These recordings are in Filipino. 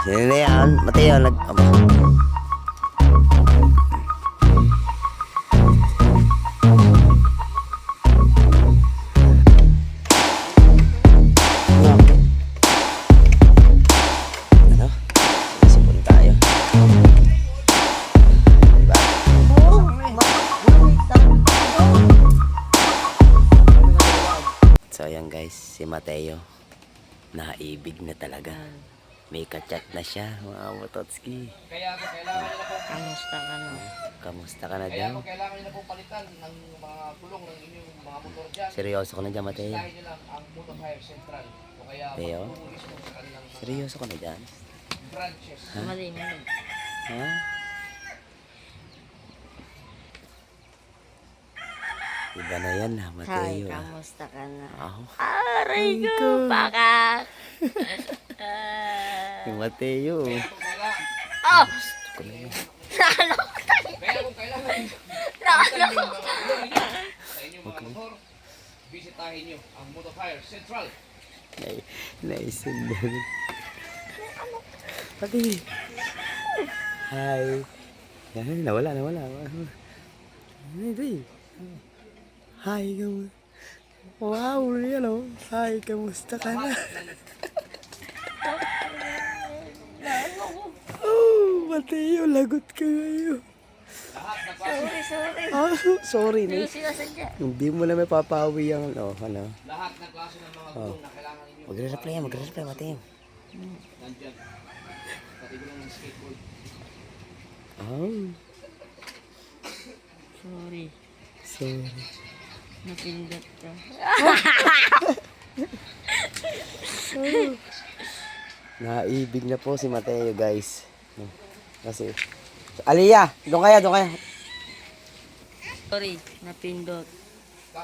Sino na yan? Mateo, Ano? Sipon tayo. Diba? So ayan guys, si Mateo naibig na talaga. May kachat na siya, mga Mototski. Kaya ako kailangan nila po. Kamusta ka na? Kamusta ka na Kaya daw? ako kailangan nila po palitan ng mga kulong ng inyong mga motor dyan. Seryoso ka na dyan, Mateo? Gustahin nyo lang ang Motor Hire Central. O kaya Teo? magtutugis mo sa kanilang mga Seryoso ka na dyan? branches. Mali, mali. Ha? Iba na yan, ha, Hi, Mateo. kamusta ka na? Ako. Aray ko, baka. Yung Mateo. Kaya kung kailangan, Oh! Gusto ko na yun. kaya kung kailangan Naano? ng mga kulong ninyo sa inyong mga motor, bisitahin nyo ang Motor Hire Central. Naisundan. Pati. Hi. Yan, nawala. Hindi. Hi, wow, real oh. Hi, kamusta ka na? Oh, Mateo, lagot ka ngayon. Lahat na klase, Sorry. Ah, sorry na. Hindi sinasadya. Hindi mo na may papawi ang ano. lahat ng klase ng mga kulong na kailangan ninyo. Magre-reply, Mateo. Nandyan. Pati ko lang ng skateboard. Oh, Sorry. sorry. Napindot ka. Naibig na po si Mateo, guys. Kasi, Aliyah, doon kaya. Sorry, napindot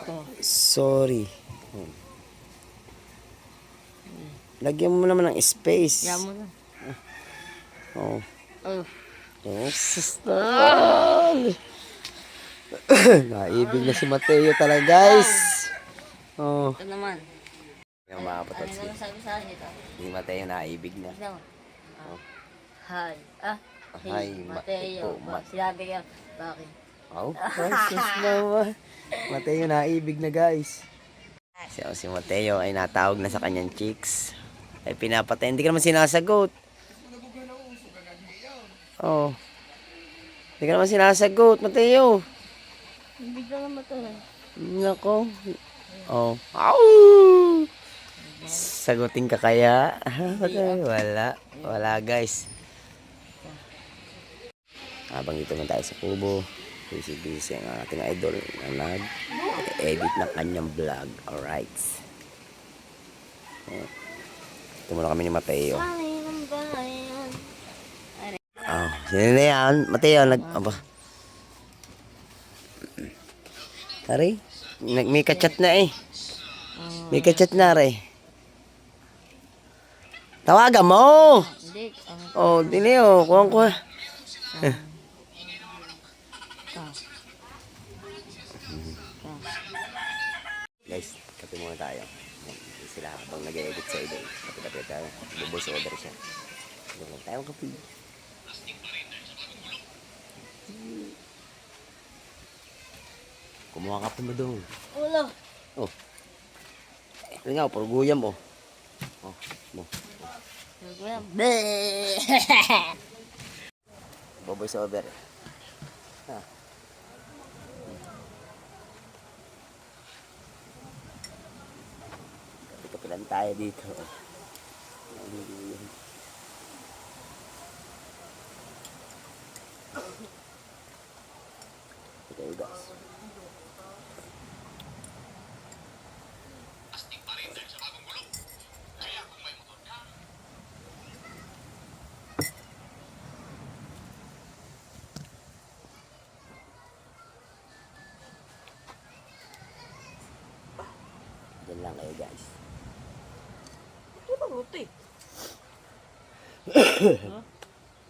ko. Sorry. Lagyan mo naman ng space. Yan mo na. Oh. Oh. Yes. Naibig na si Mateo talaga, guys. Oh. Ito naman. Yung mga Ano patats. naman sabi sa akin ito? Si Mateo naibig na. Tignan mo. Oh. Hi. Hi, Hey, Mateo. Sinabi ka, bakit? Oh, precious naman. Mateo naibig na, guys. Si Mateo ay natawag na sa kanyang chicks. Ay pinapatay. Hindi ka naman sinasagot. Oh. Hindi ka naman sinasagot, Mateo. Hindi ka naman ito eh. Nako. Oh. Ow! Sagutin ka kaya? Wala. Wala, guys. Habang dito man tayo sa kubo, busy ang ating idol na nag-edit ng kanyang vlog. Alright. Ito muna kami ni Mateo. Oh, sino na yan? Mateo, Tari, may kachat na eh. May kachat na rin. Tawagan mo! Hindi. Oh, dili oh. Kuha ko. Guys, kape muna tayo. Sila habang nag-edit sa idol. Kape tayo. Bubos order siya. Bubos tayo kape. Kumuha ka pa mo doon. Ulo. Oh. Ano nga, purguyam oh. Oh, mo. Bubos order. Ha. Kape lang tayo dito. Okay, guys. Diyan lang kayo, guys. Ito bang ruti?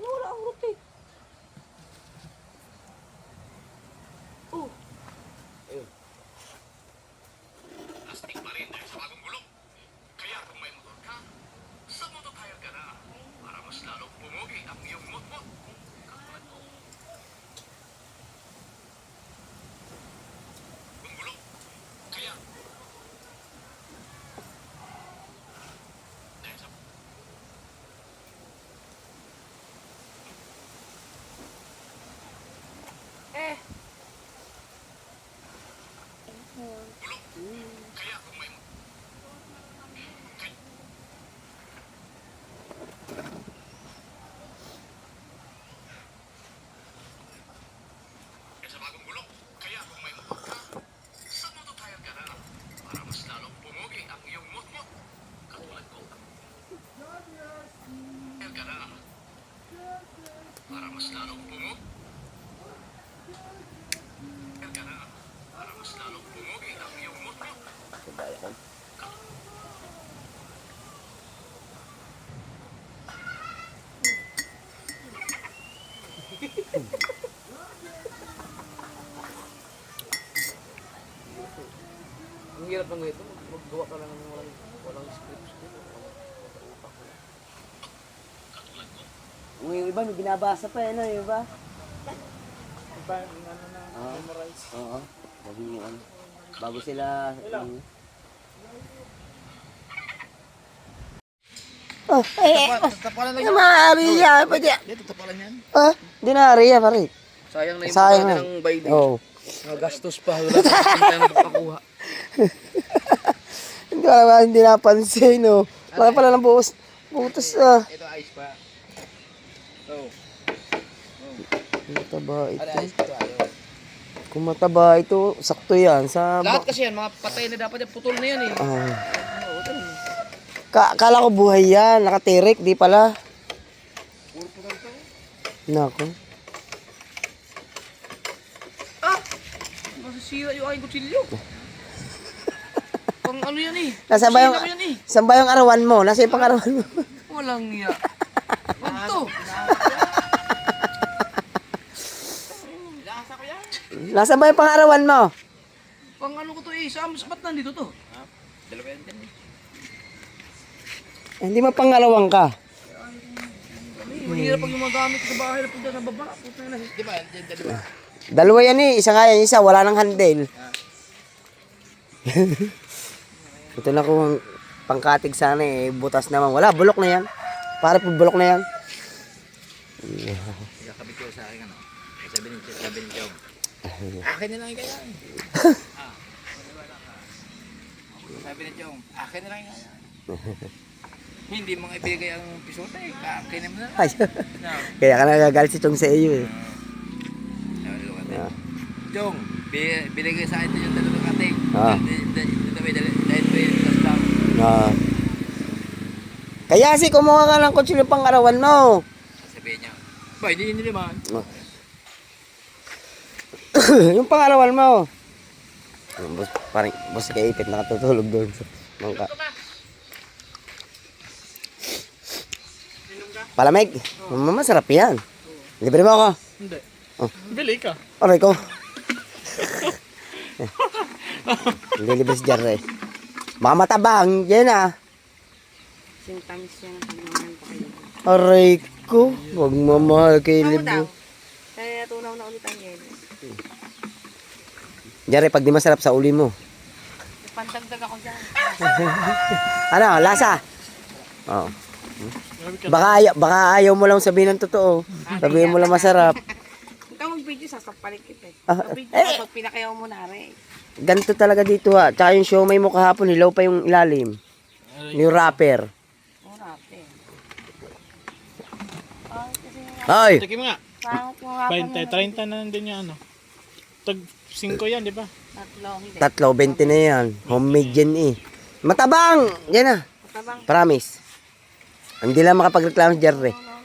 Wala ang ruti. Oh. Astig pa rin dahil sa bagong gulong. Kaya kung may motor ka, sa Motor Hire ka na para mas lalong Kagaya ko. Ang hirap ng ito, maggawa ka lang ng walang script. Yung iba, may binabasa pa yan, yung iba. Iba, yung ano na, memorize. Oo. Bago sila... Oh, Tapalan lang yan. maaari yan. Pwede. Dito, tapalan yan. Di na ari yan, pare. Sayang na yung Sayang mga na. ng binding. Oo. Nagastos pa. Wala pa tayo nagpakuha. Hindi ko alam, hindi napansin, no. Laki pala ng butas. Ito ice pa. Oh. Mataba Ano ito. ice ito? Ayaw. Kung mataba ito, sakto yan. Sa... Lahat kasi yan, mga patay na dapat yan. Putol na yan eh. Ah. Oo, ganun. Kala ko buhay yan. Nakatirik, di pala. Puro putol to. Nako. Masisira yung aking kutsilyo. Pang ano yan eh. Nasaan ba yung, Sira ko yan eh. saan ba yung arawan mo? Nasa yung pang-arawan mo? Walang niya. Wag to. Lasa ko yan. Nasaan ba yung pang-arawan mo? Pang ano ko to eh. Ba't nandito to? Dalawa yan dyan eh. Hindi mapangarawan ka. Mahirap pag yung mga gamit sa bahay na punta sa baba. Puta na. Di ba? Di ba? Dalawa yan eh. Isa nga yan, isa. Wala nang handle. Ito na kung pangkatig sana eh. Butas naman. Wala, bulok na yan. Pare po, bulok na yan. Kakabit ko sa akin ano. Sabi ni Joe. Akin na lang yung kaya. Sabi ni Joe, akin na lang yung kaya. Hindi mga ibigay ang pisote eh. Akin naman na. Ay, kaya ka nagagalit si Chong sa iyo eh. Jong, binigay sa akin yung dalawang kating. Ah. Dito may dahil pa yung tas lang. Kaya si kumuha ka ng kutsilyo pang-arawan mo. Sabihin niya, ba, hindi naman. Yung pang-arawan mo. Parang boss kay Ipit nakatutulog doon sa mangka. Palamig. Masarap yan. Libre mo ako. Hindi. Oh. Bili ka. Aray ko. Hindi libre si Jarre. Baka matabang. Yan ah. Sintamis yan. Pagmamahal pa kayo. Aray ko. Huwag mamahal kay Ako daw. libre. Kaya tunaw na ulit ang yelo. Jarre, pag di masarap sa uli mo. Pantagdag ako dyan. Ano? Lasa? Oo. Baka ayaw mo lang sabihin ng totoo. Sabihin mo lang masarap. Ikaw mag-video, sasapalit kita eh. Ah, Mag-video ka, pag pinakayaw mo na rin. Ganito talaga dito ha. Tsaka yung siomay mo kahapon, hilaw pa yung ilalim. Yung wrapper. Murap eh. Ay, kasi nga, Ay! Tikim nga. pangit yung hapon 20, 30 na nandun yung ano. Tag 5 yan, di ba? Tatlo, hindi. Tatlo, 20 na yan. Homemade yan eh. Matabang! Yan na. Matabang. Promise. Hindi lang makapagreklamo si Jerry. Natunaw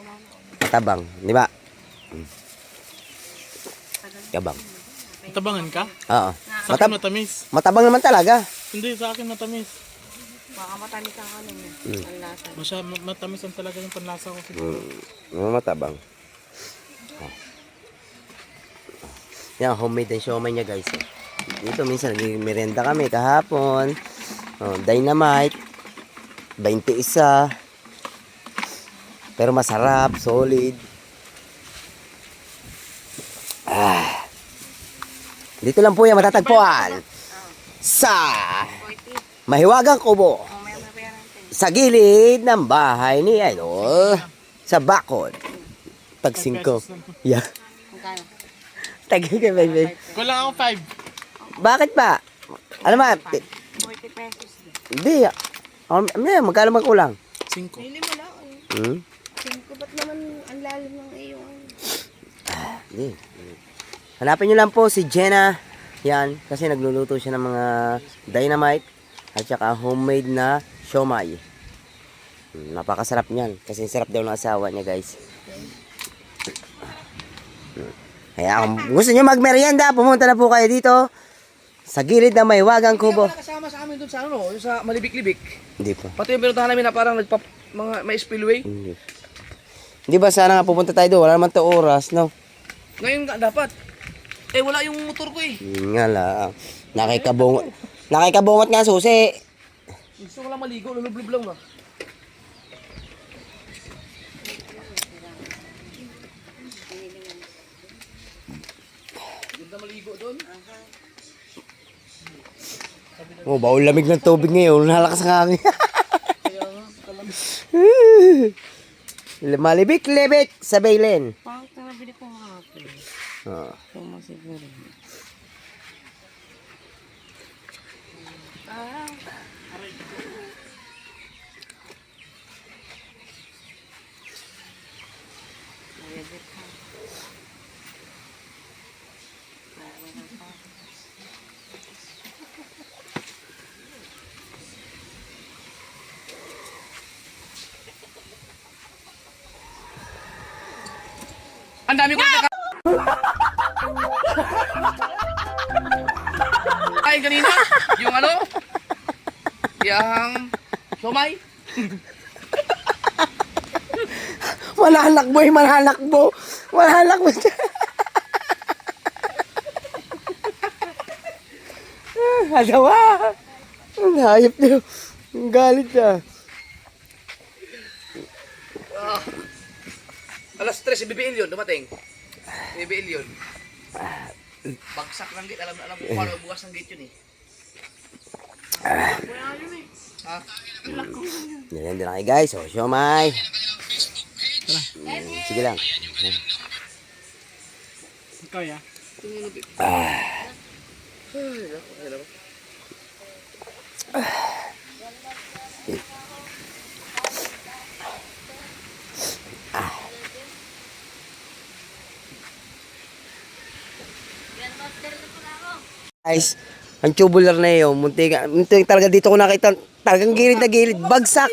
na ulit. Matabang. Di ba? Kabang. Matabangan ka? Oo. Sa akin matamis. Matabang naman talaga. Hindi, sa akin matamis. Baka matamis ang ano niya. Ang lasa. Matamis ang talaga yung panlasa ko siguro. Matabang. Oh. Yan, homemade ang siomay niya guys. Dito minsan nag-merenda kami kahapon. Oh, dynamite. 21. Pero masarap, solid. Dito lang po yan matatagpuan sa Mahiwagang Kubo, Mamaya na pera natin. sa gilid ng bahay ni Idol, sa Bacod. Tag 5. Yeah. Magkano? Tag 5, baby. Kulang ako 5. Bakit ba? Ano ba? 40 pesos. Hindi. Magkano magkulang? 5. Hindi mo lang. Hmm? 5, ba't naman ang lalim ng iyong Hindi. Hanapin nyo lang po si Jenna. Yan. Kasi nagluluto siya ng mga dynamite at saka homemade na siomay. Napakasarap niyan. Kasi sarap daw ng asawa niya, guys. Kaya kung gusto nyo magmerienda, pumunta na po kayo dito sa gilid na may wagang kubo. Hindi kasama sa amin doon sa ano, yung sa Malibik-Libik. Hindi pa. Pati yung pinuntahan namin na parang mga may spillway. Hindi ba sana nga pupunta tayo doon? Wala naman to oras, no? Ngayon nga dapat. Eh wala yung motor ko eh. Yun nga lang. Nakikabungot nga susi. Gusto ko lang maligo, lulublob lang na. Ganda maligo doon. Oh, bawal lamig ng tubig ngayon. Nalakas ang hangin. Malibik-libik sa Baylen. Parang nabili ko nga ako. Oh. Sumasiguro. Ang dami ko na ay kanina, yung ano? Yang somay. Manalakbo. Manalakbo siya. Asawa. Ang hayop niyo. Ang galit siya. Alas 3, BBL yun, dumating. BBL yun. Bagsak ng gate, alam ko paano bukas ng gate yun eh. Ha? Yan din kayo guys. O, siomay. Sige lang. Ikaw ya. Guys, ang tubular na yun, muntik talaga dito ko nakita, talagang gilid na gilid, bagsak.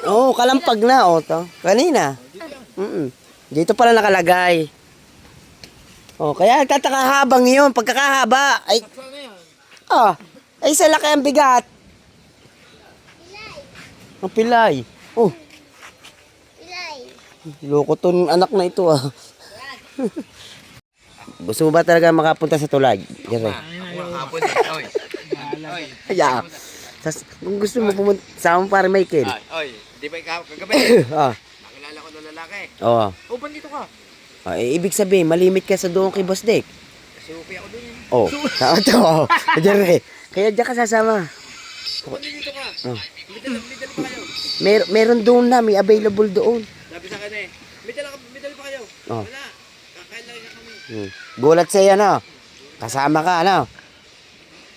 Oo, kalampag na, oh, to. Kanina. Dito pala nakalagay. Oh, kaya tatakahabang yun, pagkakahaba. Ay, ay sa laki ang bigat. Ang pilay. Oh. Loko tong anak na ito, ah. Gusto mo ba talaga makapunta sa tulay? Jere. Hapon eh. Oy. Oy. Yeah. Kung gusto mo pumunta sa amin para Michael. Oy. Di ba ikaw kagabi? Nakilala ko ng lalaki. Oo. O, ba't dito ka? Ibig sabihin, malimit ka sa doon kay Boss Dick. Supi ako dun eh. Oh. Tao to. Jere. Kaya diyan ka sasama. Ba't dito ka? Oh. May dala pa kayo? Meron doon na, may available doon. Sabi sa akin eh. May dala pa kayo? Oh. Wala. Kakain lang kami. Gulat sa'yo, ano? Kasama ka, ano?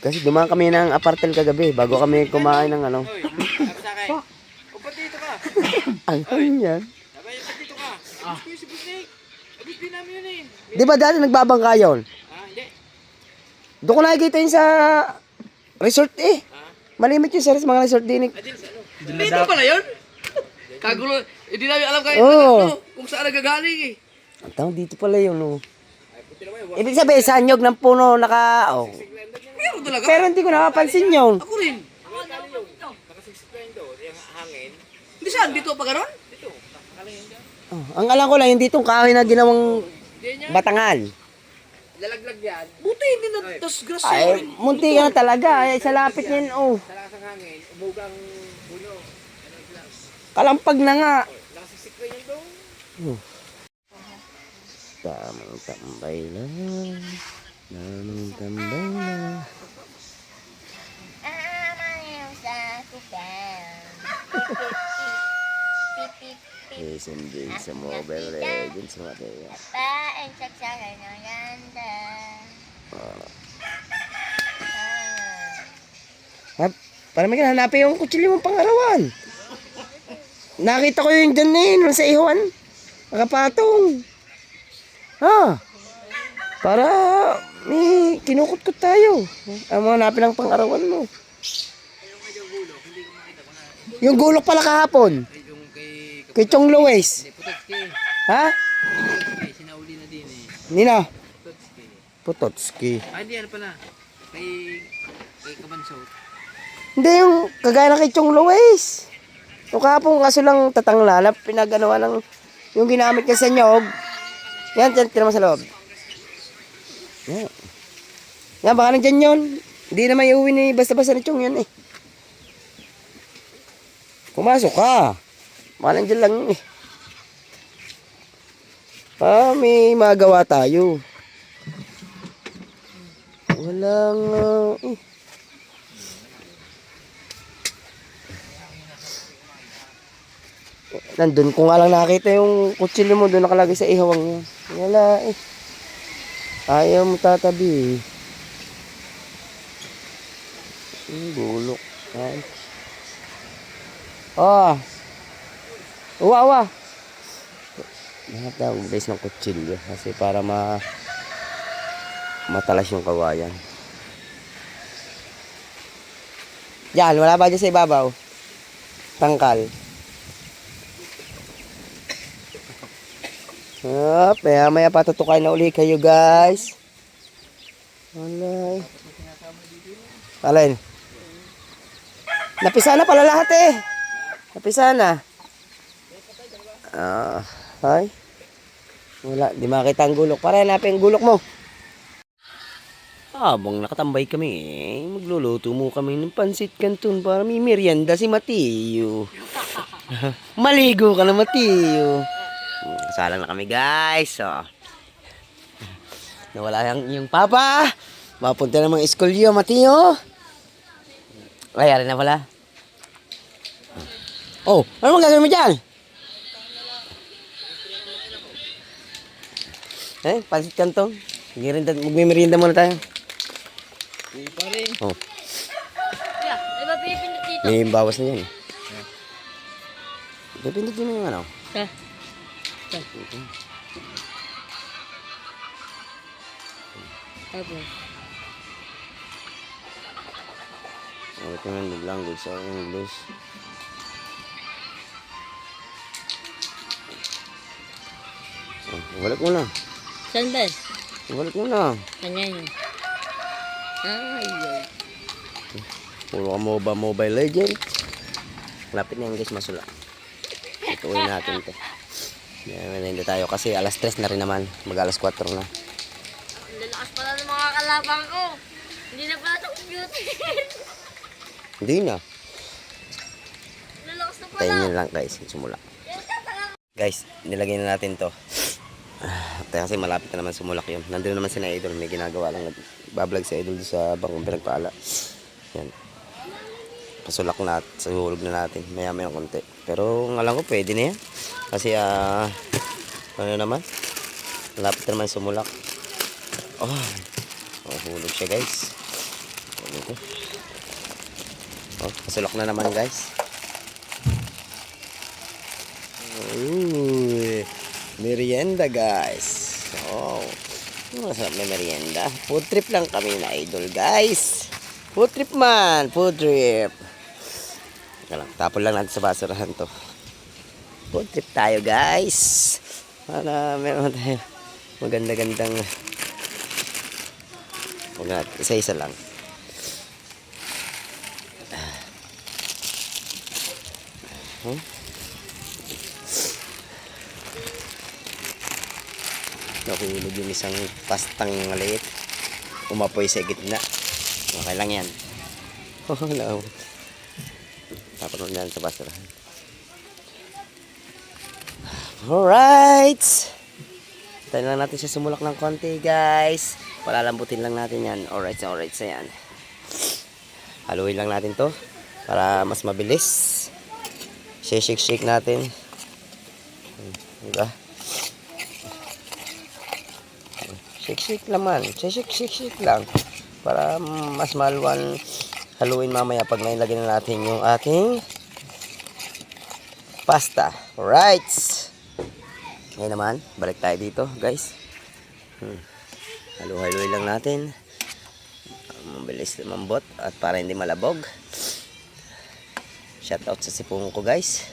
Kasi dumaan kami ng apartel kagabi bago kami kumain ng ano. Oy. Sabi sa akin. O, ba't dito ka? Ang yan. Sabi, ba't dito ka? Si Busnik. Abis din namin yun eh. Di ba dati nagbabangka yun? Hindi. Doon ko nakikita yun sa resort eh. Malimit yun sa mga resort din eh. Dito pala yun? Kagulo. Hindi namin alam kahit Oo. kung saan nagagaling eh. Ang tawag dito pala yun, oh. Ibig sabihin, sa anyog ng puno naka... Oh. Meron talaga. Pero hindi ko nakapansin yun. Ako rin. Nakasiksiplan doon, yung hangin. Hindi saan? Dito pa gano'n? Dito. Oh, ang alam ko lang, yung ditong kahoy na ginawang batangan. Lalaglag yan. Buti hindi na tas grasya. Ay, munti ka na talaga. Ay, sa lapit niyan, oh. Sa lakas ng hangin, umugang puno. Kalampag na nga. Nakasisiklan yun doon. Tamang tambay lang. Tamang tambay lang. Isindi sa Mobile Legends mga kaya. Para may hanapin yung kutsilyo mong pangarawan. Nakita ko yung dyan nung sa ihuan. Nakapatong. Ha? Para may kinukutkot tayo. Ang mga hanapin ang pangarawan mo. Yung gulok pala kahapon. Ay, yung kay... Kay Chong Luis. Hindi, Putotski. Ha? Putotski, sinauli na din eh. Nina. Putotski. Putotski. Ay, hindi, ano pala. Kay Kabansot. Hindi yung kagaya na kay Chong Luis. Yung kahapon kaso lang tatangla na pinaganawa ng yung ginamit niya sa nyog. Yan, tira mo sa loob. Yan. Yan, baka nandyan yun. Hindi naman iuwi ni basta-basta ni Chong yun eh. Pumasok ka. Baka nandyan lang yun eh. May magawa tayo. Walang nandun ko nga lang nakita yung kutsilyo mo doon nakalagay sa ihawang yun. Wala eh. Ayaw mo tatabi eh. Bulok. Ay. Ah. Uwa. Lahat daw base ng kutsilyo kasi para matalas yung kawayan. Yan, wala ba dyan sa ibabaw? Tangkal. Maya patutukay na uli kayo guys. Alay. Alay. Napisa na pala lahat eh. Napisa na. Ay. Wala, di makita ang gulok. Para hanapin ang gulok mo. Habang nakatambay kami magluluto mo kami ng pansit canton para may merienda si Mateo. Maligo ka na Mateo. Kasalang na kami guys. Nawala yung papa. Mapunta na mga eskolyo Mateo. Ayari na pala. Oh, ano gagawin mo dyan? Pansit canton. Magmimerienda muna tayo. Oh. Diba pinipindot dito? May bawas na yan. Pipindot din mo yung ano. Tapos. Ito na yung language sa English. Balik mo na. Saan ba? Balik mo na. Kanya yun. Ay. Puro ka Mobile Legend. Lapit na yung guys, masula. Ituuin natin to. Hindi tayo kasi alas 3 na rin naman. Mag alas 4 na. Ang lalakas pala ng mga kalabang ko. Hindi na pala ito computer. Hindi na. Lalakas na pala. Tayo nyo lang guys, simula. Guys, nilagay na natin to. Kasi malapit na naman sumulak yun. Nandun naman si na Idol, may ginagawa lang. Bablog si Idol sa bangong pinagpaala. Yan. Pasulak na at suhulog na natin. Maya konti. Pero ang alam ko pwede na yan. Kasi ano naman. Malapit na naman sumulak. Hulog siya guys. Pasulak na naman guys. Merienda guys. Masarap na merienda. Food trip lang kami na Idol guys. Food trip man. Food trip. Tapon lang natin sa basurahan to. Food trip tayo guys. Para meron tayo maganda-gandang isa-isa lang. Nahulog yung isang pastang maliit. Umapoy sa gitna. Okay lang yan. No. Tapos na sa basurahan. Alright. Tayo lang natin siya sumulak ng konti guys. Palalambutin lang natin yan. Alright sa yan. Haluin lang natin to. Para mas mabilis. Shake natin. Diba? Shake naman. Shake lang. Para mas maluwan haluin mamaya pag nailagay na natin yung ating pasta. Alright. Ngayon naman, balik tayo dito guys. Haluin lang natin. Mabilis lumambot at para hindi malabog. Shoutout sa sipong ko guys.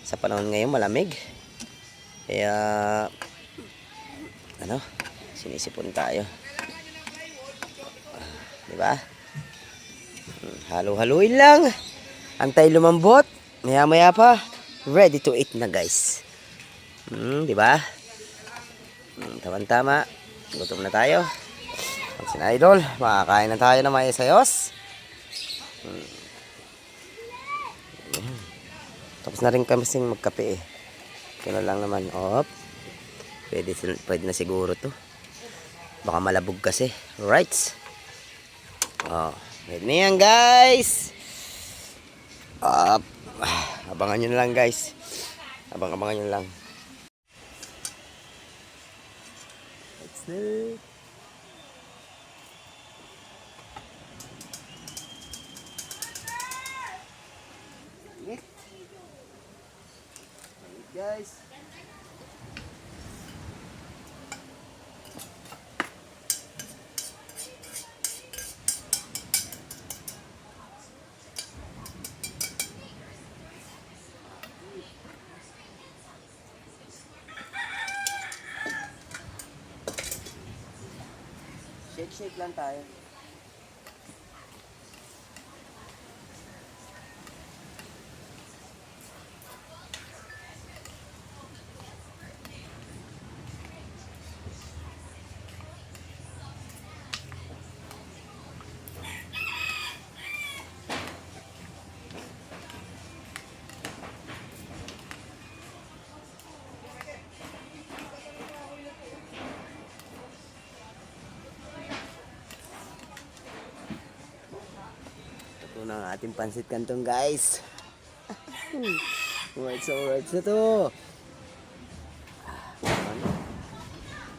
Sa panahon ngayon malamig. Kaya ano, sinisipon tayo. Di ba? Halo-haluin lang. Antay lumambot. Maya-maya pa. Ready to eat na guys. Di ba? Tama-tama. Gutom na tayo. Pansin idol, makakain na tayo ng may sayos. Tapos na rin kami sing magkape eh. Kaya lang naman, pwede na siguro to. Baka malabog kasi. Right. Pwede na yan guys. Abangan nyo na lang guys. Abangan nyo lang. Let's do. Guys. Shake lang tayo. Ito na ang ating pansit kantong guys. Alright na to.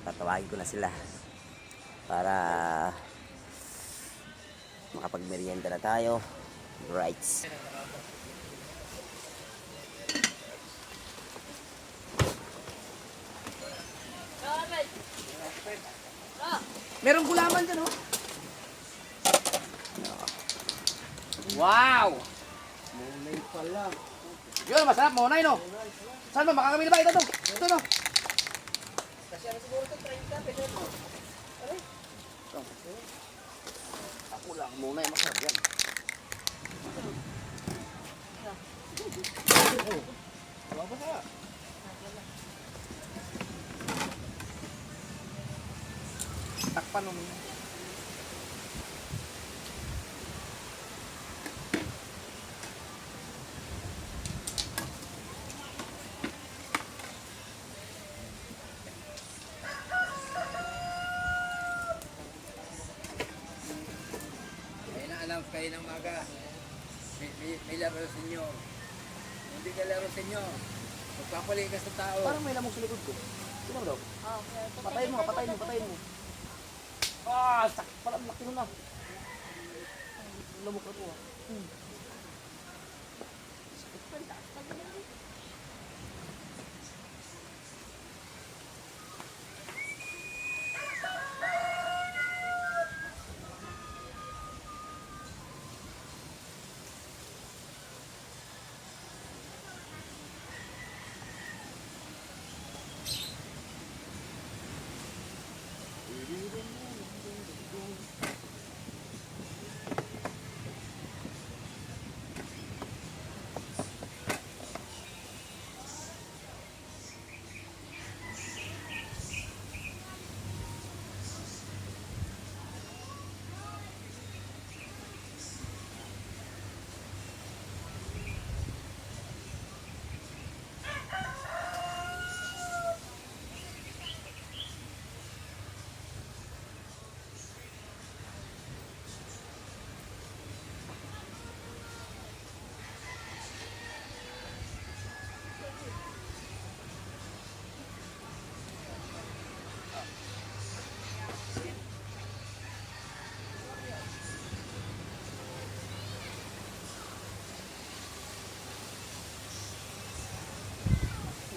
Tatawagin ko na sila para makapagmerienda na tayo. Right. Merong gulaman dyan, oh. Wow! Munay pala. Yun, masarap, monay, no? Saan ba? Makakamili ba? Ito, Ito, no? Kasi ano siguro ito, 30 pesos mo. Ako lang, monay, masarap yan. Takpan mo. Alam kayo ng maga, may laro sa inyo. Hindi ka laro sa inyo. Magpapali ka sa tao. Parang may lamok sa likod ko. Sino daw? Patayin mo. Sakit pala, laki nun ah. Lamok na to ah.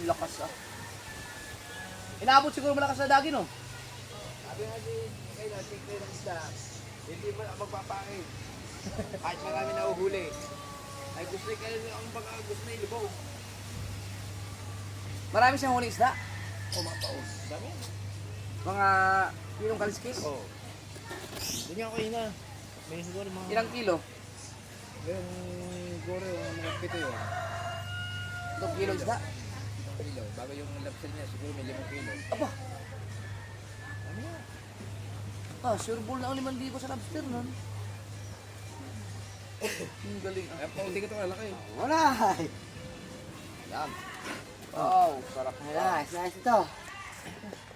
Lakas ah. Inaabot siguro malakas na dagi, no? Sabi nga kayo na, take kayo ng isda. Hindi mo magpapakin. Kahit marami na uhuli. Ay gusto kayo ang baga gusto na ilibaw. Marami siyang huling isda. O mga paon. Dami. Mga kilong kaliskis. Oo. Hindi nga ako ina. May siguro mga... Ilang kilo? Yung siguro mga pito yun. 2 kilo isda. 5 kilo. Bago yung lobster niya, siguro may 5 kilo. Aba, Ano yan? sure ball na ako 5,000 sa lobster nun. Ang galing. Ay, paunti ka ito kalaki. Wala. Yan. Wow, sarap. Nice, nice ito.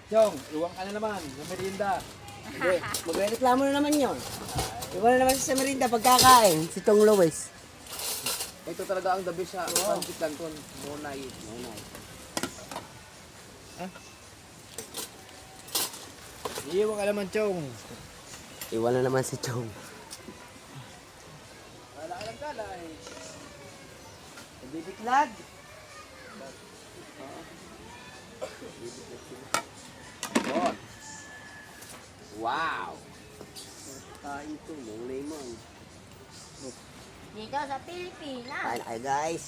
Chong, iwang ka na naman. Ng merienda. Hindi, magreklamo na naman yun. Iwan na naman siya sa merinda pagkakain, si Tong Luis. Ito talaga ang the best sa pancit canton. Monay. Iiwang ka naman, Chong. Iwan na naman si Chong. Wala ka lang kalay. Bibiklag. Yun. Wow. Kain ito, mong lemon. Dito sa Pilipinas. Kain na kayo guys.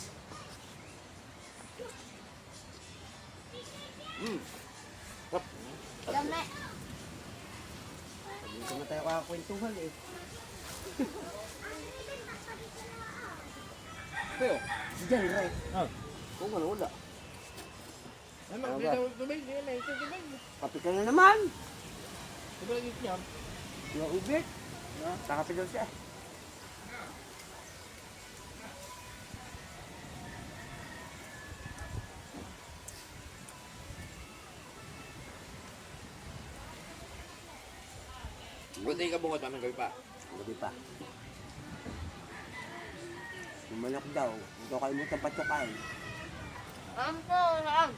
Dami. Dito na tayo kakakwentuhan eh. Pero, Diyan, right? Ah. Kung ano, wala. Ay, mag-tubig. May tubig. Kapi ka na naman. Tubig niya. Yung ubit. nakapi daw siya. Buti ka bungot namin gabi pa. Gabi pa. Bumanok daw. Huwag daw kalimutan patsukain. Saan po? Saan?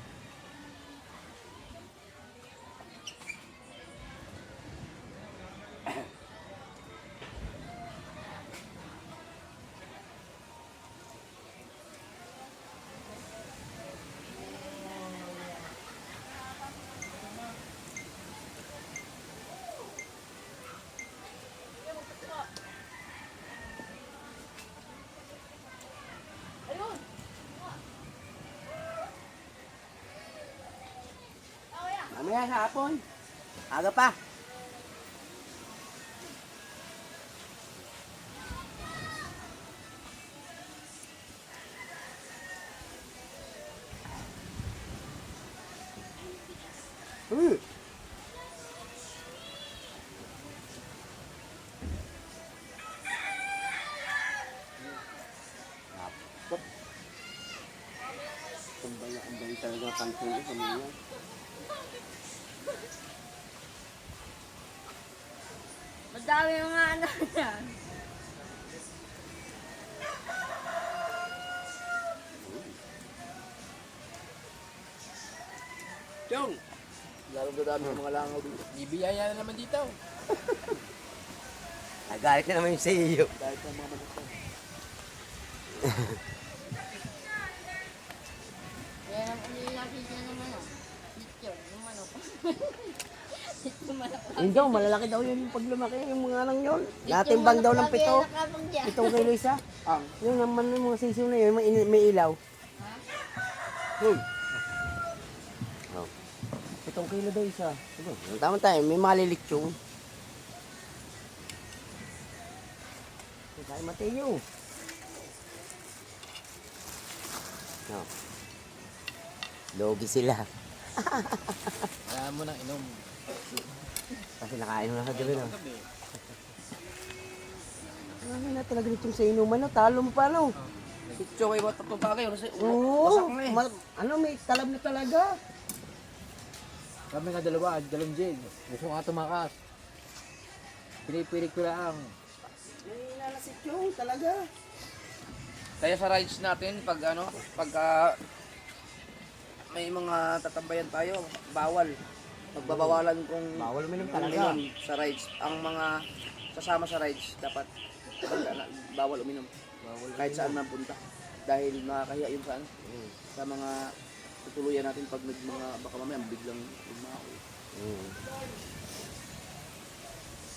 Ayun! Mamaya sa hapon. Aga pa. Kumbay talaga kantin ko sa mga. Madami mga ano yan. Chong! Lalo dadami ng mga langaw dito. Ibiyaya na naman dito. Nagalit na naman yung sa iyo. Dahil sa mga manok. Yan ang nilaki dyan ng ano. Sityo, yung manok. Sityo manok. Yun daw, malalaki daw yun yung pag lumaki. Yung mga nang yun. Natimbang daw ng pito. Pitong kilo isa. Ang. Yung naman yung mga sisiyo na yun, may ilaw. Uy. Oh. 7 kilo daw isa. Tama tayo, may malilit yung. Kaya Mateo. No. Logi sila. Kaya mo nang inom. Kasi nakain mo na kagabi no. Ano na talaga nitong sa inuman no? Talo mo pa no? Sityo kayo ba tatlong bagay? Oo. Wasak na eh. Ano may talab na talaga. Kami nga dalawa, dalawang jig. Gusto nga tumakas. Pinipilig ko lang. May nalasit yung talaga. Kaya sa rides natin, pag may mga tatambayan tayo, bawal. Magbabawalan kung Bawal uminom yung talaga. uminom sa rides. Ang mga kasama sa rides, dapat bawal uminom. Kahit saan man punta. Dahil nakakahiya yun sa, sa mga tutuluyan natin pag baka mamaya biglang lumako.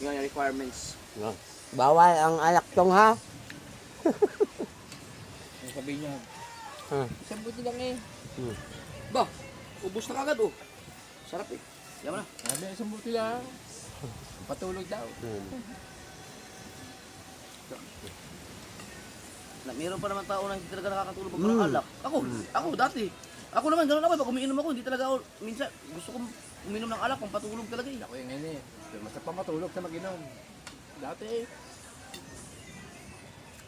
Yun yung requirements. No. Bawal ang alak tong ha. sabihin niya, Ah. isang buti lang eh. Hmm. Ba, ubos na kagad oh. Sarap eh. Yaman na. Sabi niya, isang buti lang. Patulog daw. Mayroon pa naman tao na hindi talaga nakakatulog pag walang alak. Ako dati. Ako naman, gano'n ako. Pag umiinom ako, hindi talaga ako, minsan, gusto kong uminom ng alak, pang patulog talaga eh. Ako yung ngayon eh. Mas pa matulog sa mag-inom. Dati eh.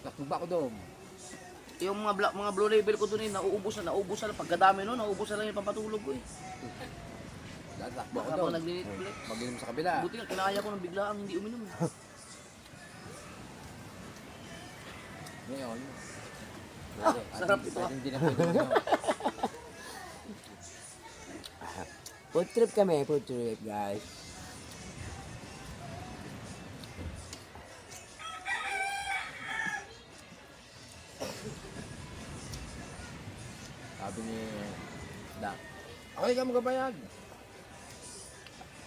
Natugba ko doon. Yung mga blue label ko doon eh, nauubos na pagkadami no, nauubos na lang yung pampatulog ko eh. Dati takbo ako Baka doon. ako naglinit-lit. Mag-inom sa kabila. Buti nga, kinaya ko nang biglaang hindi uminom. Ngayon. Sarap ito ah. Hindi na pwede uminom. Food trip kami, food trip guys. Sabi ni Dak, ako ikaw magabayad.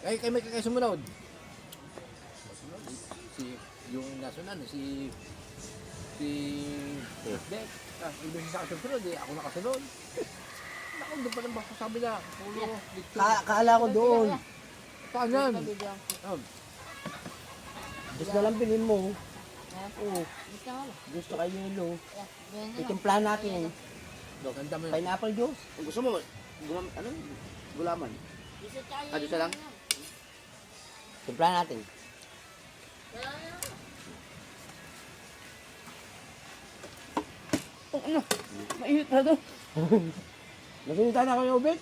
Kayo may kakay sumunod. Sumunod. Si, yung nasunod, si Dek. Ibig sa kasunod eh, ako nakasunod. Ako doon pa lang bako sabi na, pulo, dito. Kaala ko doon. Saan yan? Gusto na lang bilhin mo. Oo. Gusto mo? Gusto kay yelo. Yan na. Itimplahan natin. Ganda mo yun. Pineapple juice. Kung gusto mo, gulaman. Gusto tayo. Ah, gusto lang? Timplahan natin. Oh, ano? Mainit na doon. Nasunita na ako yung ubit.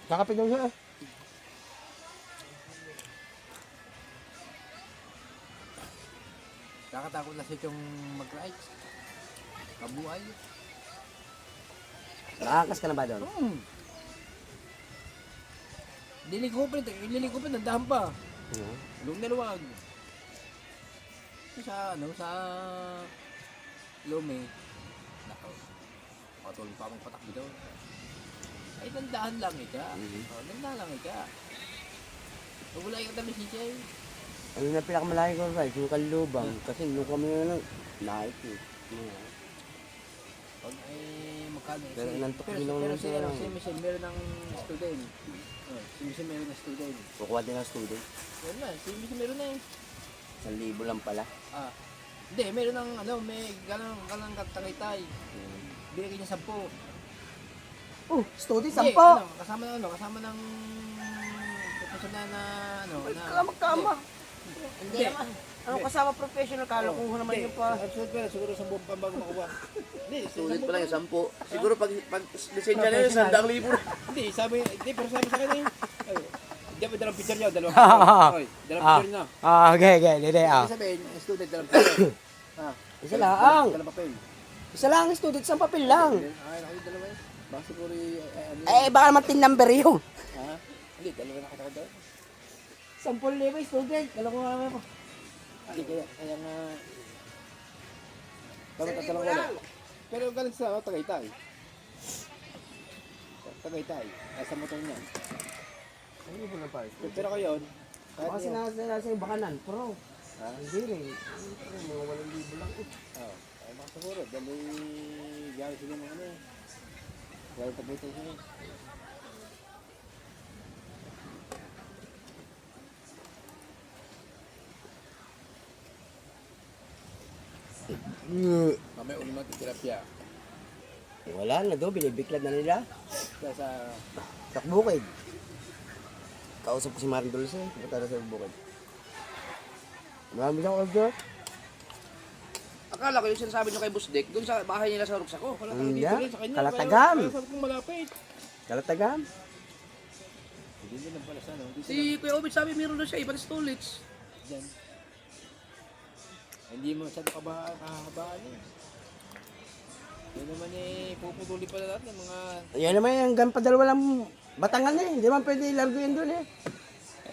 Kakapit daw siya. Nakatakot na siya yung mag-ride. Kabuhay. Nakakas ka na ba doon? Lilikupin, nandahan pa. Lung naluwag. Sa Lume. Nako. Patulong pa akong patakbo daw. Ay, nandahan lang ika. Nandahan lang ika. Wala yung dami si Jay. Ano na pinakamalayo ko guys, yung kalubang. Kasi nung kami na lang, nakit eh. Pag ay magkano. Pero inantok din ako pero nun si, sa- si Michelle meron ng student. Si Michelle meron ng student. Kukuha din ng student. Yun na, si Michelle meron na eh. 1,000 lang pala. Hindi, meron ng may galang Tagaytay. Binigay niya 10. Oh, student, Hindi, 10! kasama ng professional na Magkama. Hindi. Ano kasama professional? Kala ko naman yung pa. Siguro 10 pa bago makuha. Hindi, Sulit pa lang yung 10. Siguro pag lisensya na yun, 100,000 na. hindi, pero sabi sa akin eh. Hindi pa dalang picture niya, dalawang picture. Oy, dalawang picture niya. Okay, hindi. Ibig sabihin, student dalang picture. Isa lang. Dalang papel. Isa lang, student, isang papel lang. Ay, naku, dalawa eh. Baka siguro Baka naman tin number yun. Hindi, dalawa nakita ko doon. 10,000 student. Kala ko nga po. Hindi, kaya nga... Dapat tatalong wala. Pero galing sa Tagaytay. Tagaytay. Nasa motor niya. Ano po na pa? Pero ngayon, Baka sinasa yung bakanan, pro. Hindi rin. Mga 8,000 lang. ay mga siguro, dali galing sila ng ano eh. Galing Tagaytay sila. Mamaya ulit magtitirapya. Wala na do, binibiklad na nila. Kaya sa... Sa bukid. Kausap ko si Maring Dulce, pupunta na sa bukid. Marami siyang order. Akala ko yung sinasabi nyo kay Boss Dick, doon sa bahay nila sa Ruksako. Hindi, sa kanya. Kalatagam. Kaya sabi kong malapit. Kalatagam. Hindi din lang pala sa ano. Dito Si Kuya Obit sabi meron na siya, ibang stolage. dyan. Hindi mo masyado kahabaan eh. Yan naman eh, puputuli pala lahat ng mga... Yan naman yung hanggang padalawa lang Batangan eh. Hindi man pwede ilargo yan doon eh.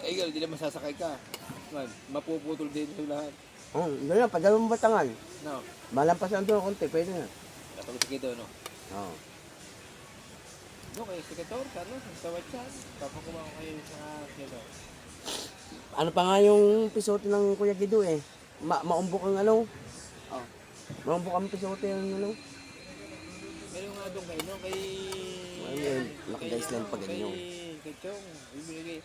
Ay, hindi na masasakay ka. Man, mapuputol din sa lahat. Doon lang, padalawang Batangan. No, Malampasan doon konti, pwede na. kapag sige doon, no? Oo. No, kayo sikator, ano, sa WhatsApp. Papakuha ko kayo sa kilo. Ano pa nga yung pisote ng Kuya Gido eh. Maumbok ang ano. Oh. Maumbok ang pisote ng ano. doon kay, no, kay... Ayun, laki guys lang pag ganyan. Kay Chong, ibigay.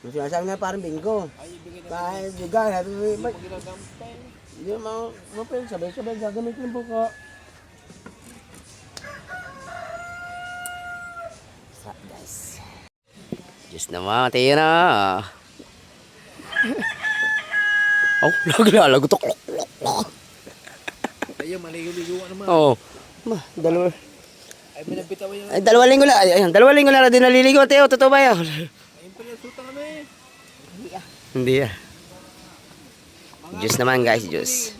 Yung sinasabi nga parang bingo. Ay, ibigay na. Kahit bigay, sabi mo, Hindi mo ginagamit pa eh. hindi mo pa yun, sabay-sabay, gagamitin ng buka. Sarap guys. Diyos naman, tayo na. Oh, laglagutok. Tayo, maligo-ligo naman. Oo. Dalawa. Ay, minabitaw yun. Ay, 2 linggo lang. Ayun, 2 linggo na din naliligo, Teo. Totoo ba yun? Ayun pala, suta kami. Hindi ah. Diyos naman guys, Diyos.